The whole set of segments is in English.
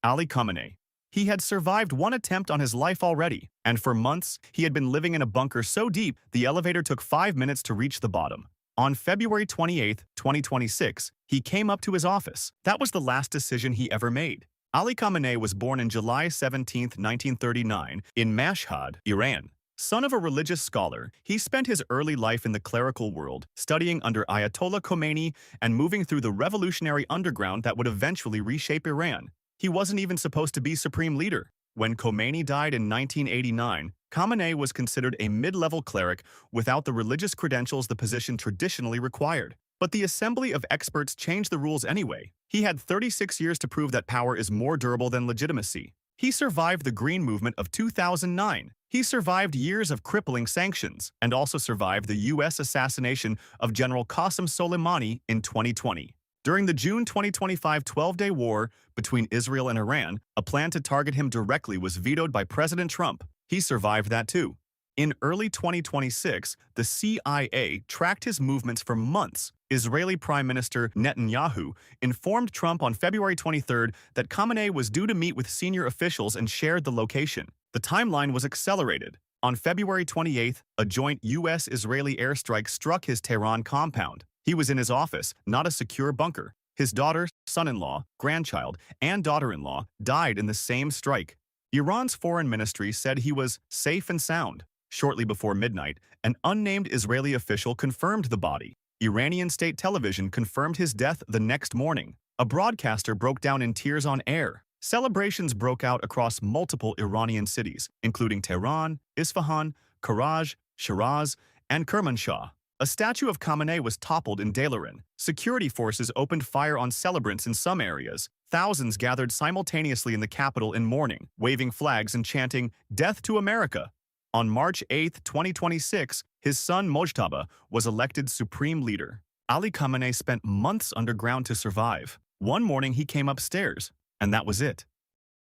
Ali Khamenei. He had survived one attempt on his life already, and for months he had been living in a bunker so deep the elevator took 5 minutes to reach the bottom. On February 28, 2026, he came up to his office. That was the last decision he ever made. Ali Khamenei was born on July 17, 1939, in Mashhad, Iran. Son of a religious scholar, he spent his early life in the clerical world, studying under Ayatollah Khomeini and moving through the revolutionary underground that would eventually reshape Iran. He wasn't even supposed to be supreme leader. When Khomeini died in 1989, Khamenei was considered a mid-level cleric without the religious credentials the position traditionally required. But the Assembly of Experts changed the rules anyway. He had 36 years to prove that power is more durable than legitimacy. He survived the Green Movement of 2009. He survived years of crippling sanctions, and also survived the U.S. assassination of General Qasem Soleimani in 2020. During the June 2025 12-day war between Israel and Iran, a plan to target him directly was vetoed by President Trump. He survived that too. In early 2026, the CIA tracked his movements for months. Israeli Prime Minister Netanyahu informed Trump on February 23 that Khamenei was due to meet with senior officials and shared the location. The timeline was accelerated. On February 28, a joint U.S.-Israeli airstrike struck his Tehran compound. He was in his office, not a secure bunker. His daughter, son-in-law, grandchild, and daughter-in-law died in the same strike. Iran's foreign ministry said he was safe and sound. Shortly before midnight, an unnamed Israeli official confirmed the body. Iranian state television confirmed his death the next morning. A broadcaster broke down in tears on air. Celebrations broke out across multiple Iranian cities, including Tehran, Isfahan, Karaj, Shiraz, and Kermanshah. A statue of Khamenei was toppled in Dailaran. Security forces opened fire on celebrants in some areas. Thousands gathered simultaneously in the capital in mourning, waving flags and chanting, "Death to America." On March 8, 2026, his son Mojtaba was elected supreme leader. Ali Khamenei spent months underground to survive. One morning he came upstairs, and that was it.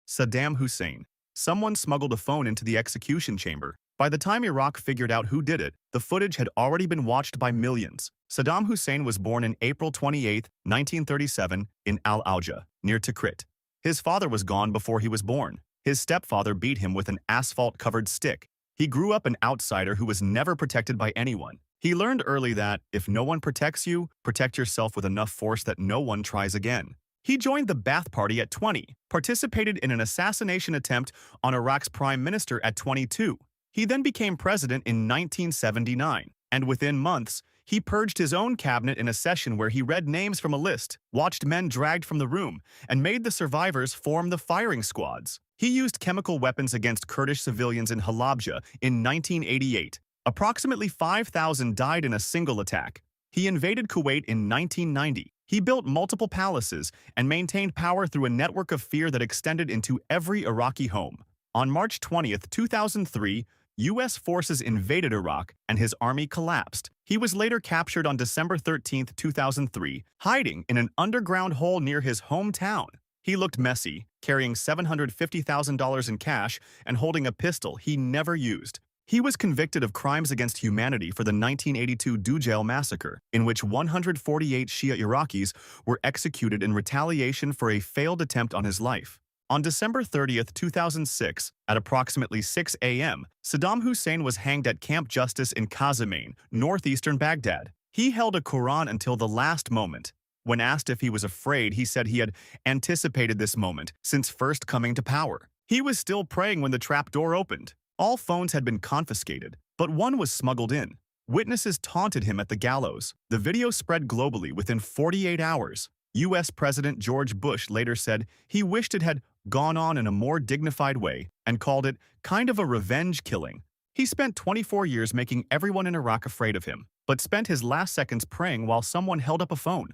Saddam Hussein. Someone smuggled a phone into the execution chamber. By the time Iraq figured out who did it, the footage had already been watched by millions. Saddam Hussein was born on April 28, 1937, in Al-Auja, near Tikrit. His father was gone before he was born. His stepfather beat him with an asphalt-covered stick. He grew up an outsider who was never protected by anyone. He learned early that, if no one protects you, protect yourself with enough force that no one tries again. He joined the Ba'ath Party at 20, participated in an assassination attempt on Iraq's prime minister at 22. He then became president in 1979, and within months, he purged his own cabinet in a session where he read names from a list, watched men dragged from the room, and made the survivors form the firing squads. He used chemical weapons against Kurdish civilians in Halabja in 1988. Approximately 5,000 died in a single attack. He invaded Kuwait in 1990. He built multiple palaces and maintained power through a network of fear that extended into every Iraqi home. On March 20, 2003, U.S. forces invaded Iraq and his army collapsed. He was later captured on December 13, 2003, hiding in an underground hole near his hometown. He looked messy, carrying $750,000 in cash and holding a pistol he never used. He was convicted of crimes against humanity for the 1982 Dujail massacre, in which 148 Shia Iraqis were executed in retaliation for a failed attempt on his life. On December 30, 2006, at approximately 6 a.m., Saddam Hussein was hanged at Camp Justice in Qazamain, northeastern Baghdad. He held a Quran until the last moment. When asked if he was afraid, he said he had anticipated this moment since first coming to power. He was still praying when the trap door opened. All phones had been confiscated, but one was smuggled in. Witnesses taunted him at the gallows. The video spread globally within 48 hours. U.S. President George Bush later said he wished it had gone on in a more dignified way and called it kind of a revenge killing. He spent 24 years making everyone in Iraq afraid of him, but spent his last seconds praying while someone held up a phone.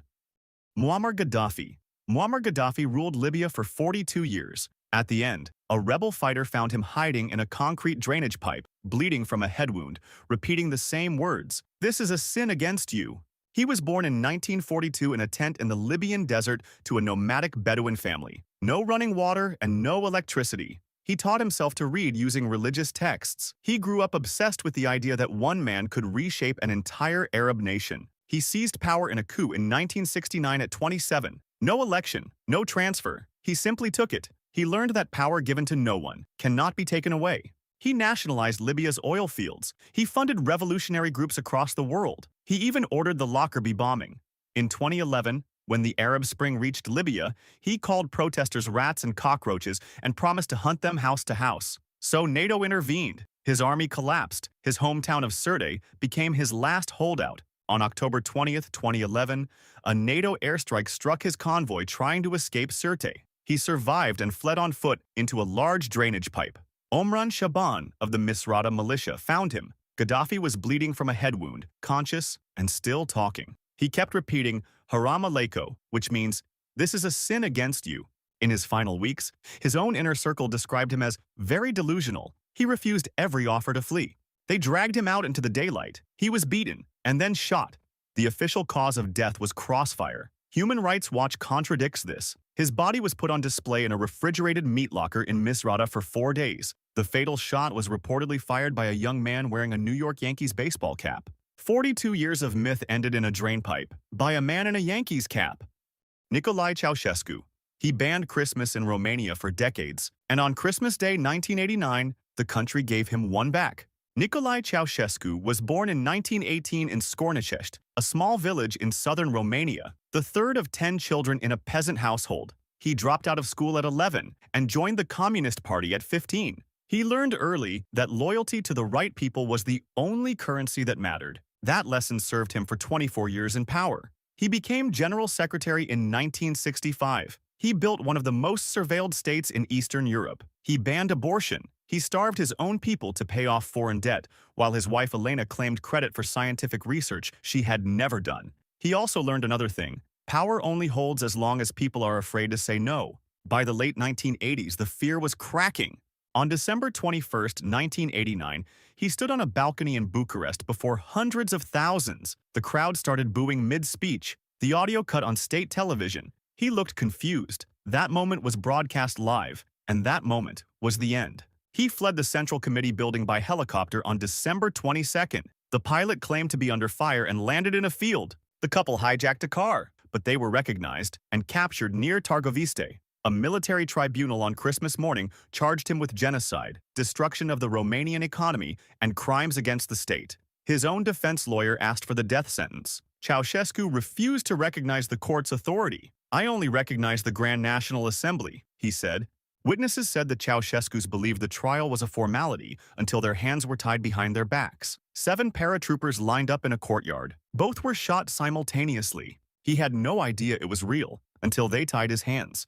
Muammar Gaddafi. Muammar Gaddafi ruled Libya for 42 years. At the end, a rebel fighter found him hiding in a concrete drainage pipe, bleeding from a head wound, repeating the same words, "This is a sin against you." He was born in 1942 in a tent in the Libyan desert to a nomadic Bedouin family. No running water and no electricity. He taught himself to read using religious texts. He grew up obsessed with the idea that one man could reshape an entire Arab nation. He seized power in a coup in 1969 at 27. No election, no transfer, He simply took it. He learned that power given to no one cannot be taken away. He nationalized Libya's oil fields. He funded revolutionary groups across the world. He even ordered the Lockerbie bombing. In 2011, when the Arab Spring reached Libya, he called protesters rats and cockroaches and promised to hunt them house to house. So NATO intervened. His army collapsed. His hometown of Sirte became his last holdout. On October 20th, 2011, a NATO airstrike struck his convoy trying to escape Sirte. He survived and fled on foot into a large drainage pipe. Omran Shaban of the Misrata militia found him. Gaddafi was bleeding from a head wound, conscious and still talking. He kept repeating, Haram Aleiko, which means, this is a sin against you. In his final weeks, his own inner circle described him as very delusional. He refused every offer to flee. They dragged him out into the daylight. He was beaten and then shot. The official cause of death was crossfire. Human Rights Watch contradicts this. His body was put on display in a refrigerated meat locker in Misrata for 4 days. The fatal shot was reportedly fired by a young man wearing a New York Yankees baseball cap. 42 years of myth ended in a drainpipe by a man in a Yankees cap. Nicolae Ceausescu. He banned Christmas in Romania for decades, and on Christmas Day 1989, the country gave him one back. Nicolae Ceausescu was born in 1918 in Scornicești, a small village in southern Romania, the third of 10 children in a peasant household. He dropped out of school at 11 and joined the Communist Party at 15. He learned early that loyalty to the right people was the only currency that mattered. That lesson served him for 24 years in power. He became General Secretary in 1965. He built one of the most surveilled states in Eastern Europe. He banned abortion. He starved his own people to pay off foreign debt, while his wife Elena claimed credit for scientific research she had never done. He also learned another thing. Power only holds as long as people are afraid to say no. By the late 1980s, the fear was cracking. On December 21st, 1989, he stood on a balcony in Bucharest before hundreds of thousands. The crowd started booing mid-speech. The audio cut on state television. He looked confused. That moment was broadcast live, and that moment was the end. He fled the Central Committee building by helicopter on December 22nd. The pilot claimed to be under fire and landed in a field. The couple hijacked a car, but they were recognized and captured near Targoviste. A military tribunal on Christmas morning charged him with genocide, destruction of the Romanian economy, and crimes against the state. His own defense lawyer asked for the death sentence. Ceausescu refused to recognize the court's authority. I only recognize the Grand National Assembly, he said. Witnesses said that Ceausescu's believed the trial was a formality until their hands were tied behind their backs. 7 paratroopers lined up in a courtyard. Both were shot simultaneously. He had no idea it was real until they tied his hands.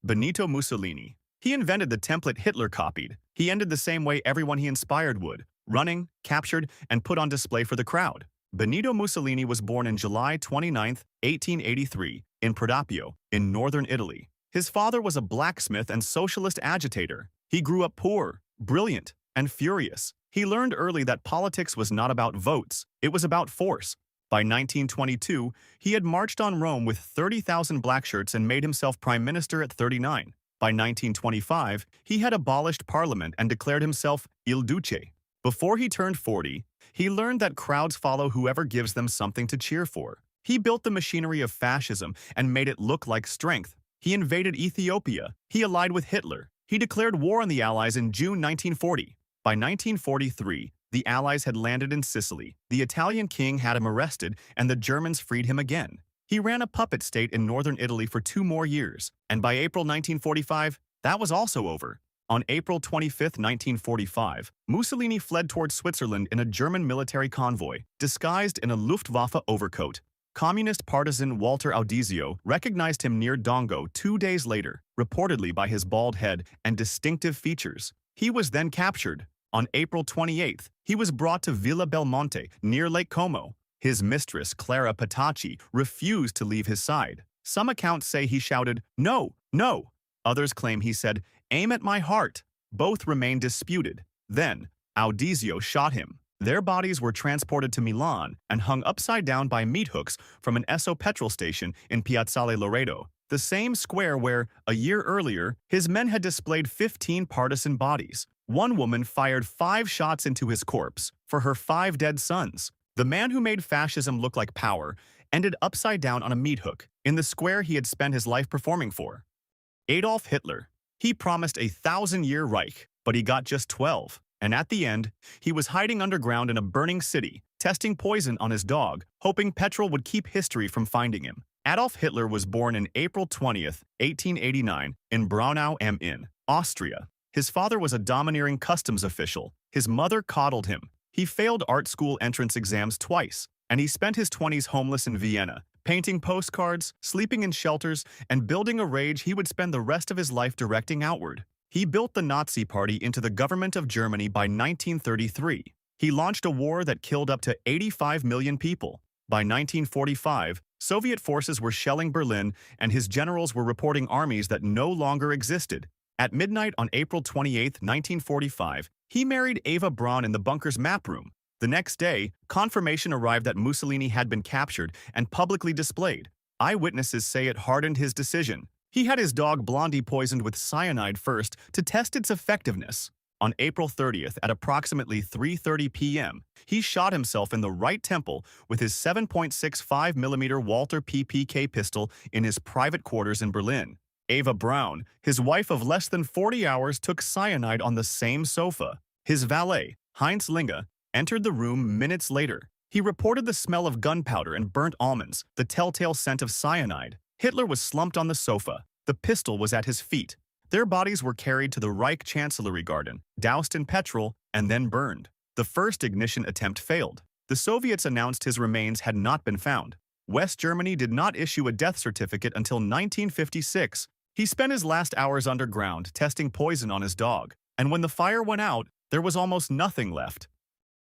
Benito Mussolini. He invented the template Hitler copied. He ended the same way everyone he inspired would, running, captured, and put on display for the crowd. Benito Mussolini was born on July 29, 1883, in Prodapio, in northern Italy. His father was a blacksmith and socialist agitator. He grew up poor, brilliant, and furious. He learned early that politics was not about votes, it was about force. By 1922, he had marched on Rome with 30,000 blackshirts and made himself prime minister at 39. By 1925, he had abolished parliament and declared himself Il Duce. Before he turned 40, he learned that crowds follow whoever gives them something to cheer for. He built the machinery of fascism and made it look like strength. He invaded Ethiopia. He allied with Hitler. He declared war on the Allies in June 1940. By 1943, the Allies had landed in Sicily. The Italian king had him arrested, and the Germans freed him again. He ran a puppet state in northern Italy for 2 more years, and by April 1945, that was also over. On April 25, 1945, Mussolini fled towards Switzerland in a German military convoy, disguised in a Luftwaffe overcoat. Communist partisan Walter Audizio recognized him near Dongo 2 days later, reportedly by his bald head and distinctive features. He was then captured. On April 28th, he was brought to Villa Belmonte, near Lake Como. His mistress, Clara Petacci, refused to leave his side. Some accounts say he shouted, "No, no!" Others claim he said, "Aim at my heart." Both remain disputed. Then, Audizio shot him. Their bodies were transported to Milan and hung upside down by meat hooks from an Esso petrol station in Piazzale Loreto, the same square where, a year earlier, his men had displayed 15 partisan bodies. One woman fired 5 shots into his corpse for her 5 dead sons. The man who made fascism look like power ended upside down on a meat hook in the square he had spent his life performing for. Adolf Hitler. He promised a 1,000-year Reich, but he got just 12. And at the end, he was hiding underground in a burning city, testing poison on his dog, hoping petrol would keep history from finding him. Adolf Hitler was born on April 20th, 1889, in Braunau am Inn, Austria. His father was a domineering customs official. His mother coddled him. He failed art school entrance exams twice, and he spent his 20s homeless in Vienna, painting postcards, sleeping in shelters, and building a rage he would spend the rest of his life directing outward. He built the Nazi Party into the government of Germany by 1933. He launched a war that killed up to 85 million people. By 1945, Soviet forces were shelling Berlin, and his generals were reporting armies that no longer existed. At midnight on April 28, 1945, he married Eva Braun in the bunker's map room. The next day, confirmation arrived that Mussolini had been captured and publicly displayed. Eyewitnesses say it hardened his decision. He had his dog Blondie poisoned with cyanide first to test its effectiveness. On April 30th, at approximately 3:30 p.m., he shot himself in the right temple with his 7.65mm Walther PPK pistol in his private quarters in Berlin. Eva Braun, his wife of less than 40 hours, took cyanide on the same sofa. His valet, Heinz Linge, entered the room minutes later. He reported the smell of gunpowder and burnt almonds, the telltale scent of cyanide. Hitler was slumped on the sofa. The pistol was at his feet. Their bodies were carried to the Reich Chancellery Garden, doused in petrol, and then burned. The first ignition attempt failed. The Soviets announced his remains had not been found. West Germany did not issue a death certificate until 1956. He spent his last hours underground testing poison on his dog, and when the fire went out, there was almost nothing left.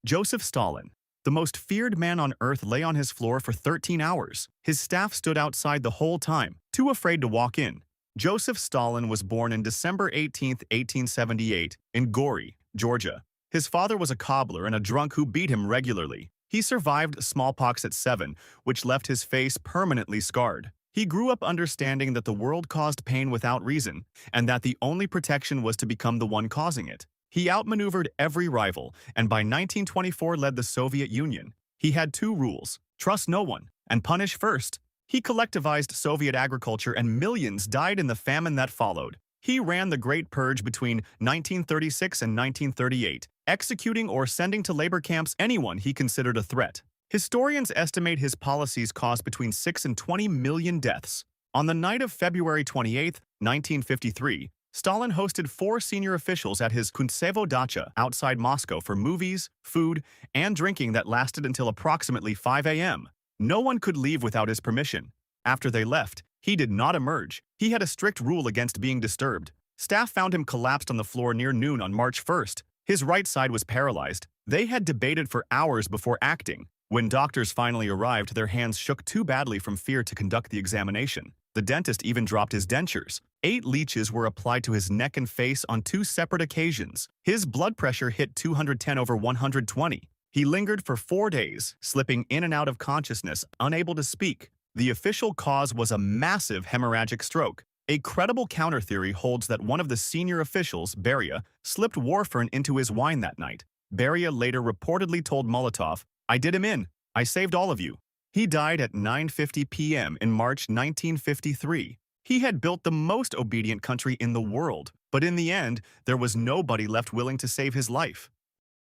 Joseph Stalin. The most feared man on earth lay on his floor for 13 hours. His staff stood outside the whole time, too afraid to walk in. Joseph Stalin was born on December 18, 1878, in Gori, Georgia. His father was a cobbler and a drunk who beat him regularly. He survived smallpox at 7, which left his face permanently scarred. He grew up understanding that the world caused pain without reason, and that the only protection was to become the one causing it. He outmaneuvered every rival, and by 1924 led the Soviet Union. He had two rules: trust no one, and punish first. He collectivized Soviet agriculture, and millions died in the famine that followed. He ran the Great Purge between 1936 and 1938, executing or sending to labor camps anyone he considered a threat. Historians estimate his policies caused between 6 and 20 million deaths. On the night of February 28, 1953, Stalin hosted 4 senior officials at his Kuntsevo dacha outside Moscow for movies, food, and drinking that lasted until approximately 5 a.m. No one could leave without his permission. After they left, he did not emerge. He had a strict rule against being disturbed. Staff found him collapsed on the floor near noon on March 1st. His right side was paralyzed. They had debated for hours before acting. When doctors finally arrived, their hands shook too badly from fear to conduct the examination. The dentist even dropped his dentures. 8 leeches were applied to his neck and face on 2 separate occasions. His blood pressure hit 210/120. He lingered for 4 days, slipping in and out of consciousness, unable to speak. The official cause was a massive hemorrhagic stroke. A credible counter-theory holds that one of the senior officials, Beria, slipped warfarin into his wine that night. Beria later reportedly told Molotov, "I did him in. I saved all of you." He died at 9:50 p.m. in March 1953. He had built the most obedient country in the world, but in the end, there was nobody left willing to save his life.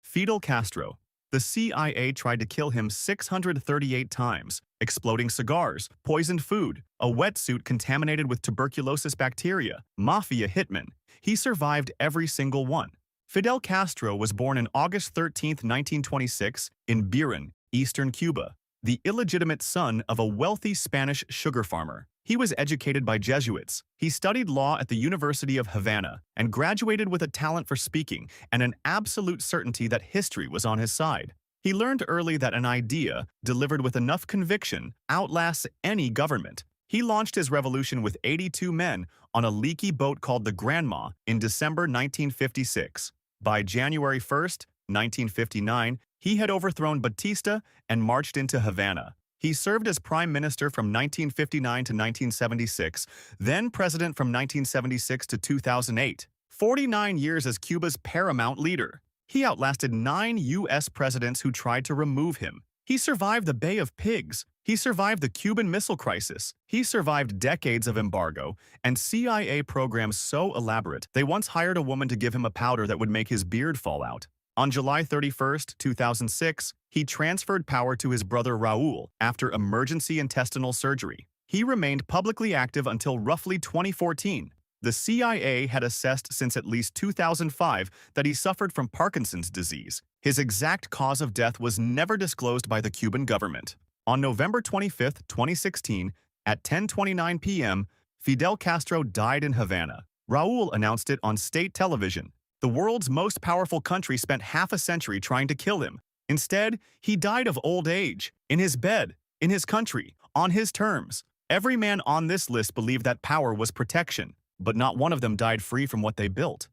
Fidel Castro. The CIA tried to kill him 638 times, exploding cigars, poisoned food, a wetsuit contaminated with tuberculosis bacteria, mafia hitmen. He survived every single one. Fidel Castro was born on August 13, 1926, in Biran, eastern Cuba, the illegitimate son of a wealthy Spanish sugar farmer. He was educated by Jesuits. He studied law at the University of Havana and graduated with a talent for speaking and an absolute certainty that history was on his side. He learned early that an idea, delivered with enough conviction, outlasts any government. He launched his revolution with 82 men on a leaky boat called the Granma in December 1956. By January 1st, 1959, he had overthrown Batista and marched into Havana. He served as prime minister from 1959 to 1976, then president from 1976 to 2008. 49 years as Cuba's paramount leader. He outlasted 9 U.S. presidents who tried to remove him. He survived the Bay of Pigs. He survived the Cuban Missile Crisis. He survived decades of embargo and CIA programs so elaborate they once hired a woman to give him a powder that would make his beard fall out. On July 31, 2006, he transferred power to his brother Raul after emergency intestinal surgery. He remained publicly active until roughly 2014. The CIA had assessed since at least 2005 that he suffered from Parkinson's disease. His exact cause of death was never disclosed by the Cuban government. On November 25, 2016, at 10:29 p.m., Fidel Castro died in Havana. Raul announced it on state television. The world's most powerful country spent half a century trying to kill him. Instead, he died of old age, in his bed, in his country, on his terms. Every man on this list believed that power was protection, but not one of them died free from what they built.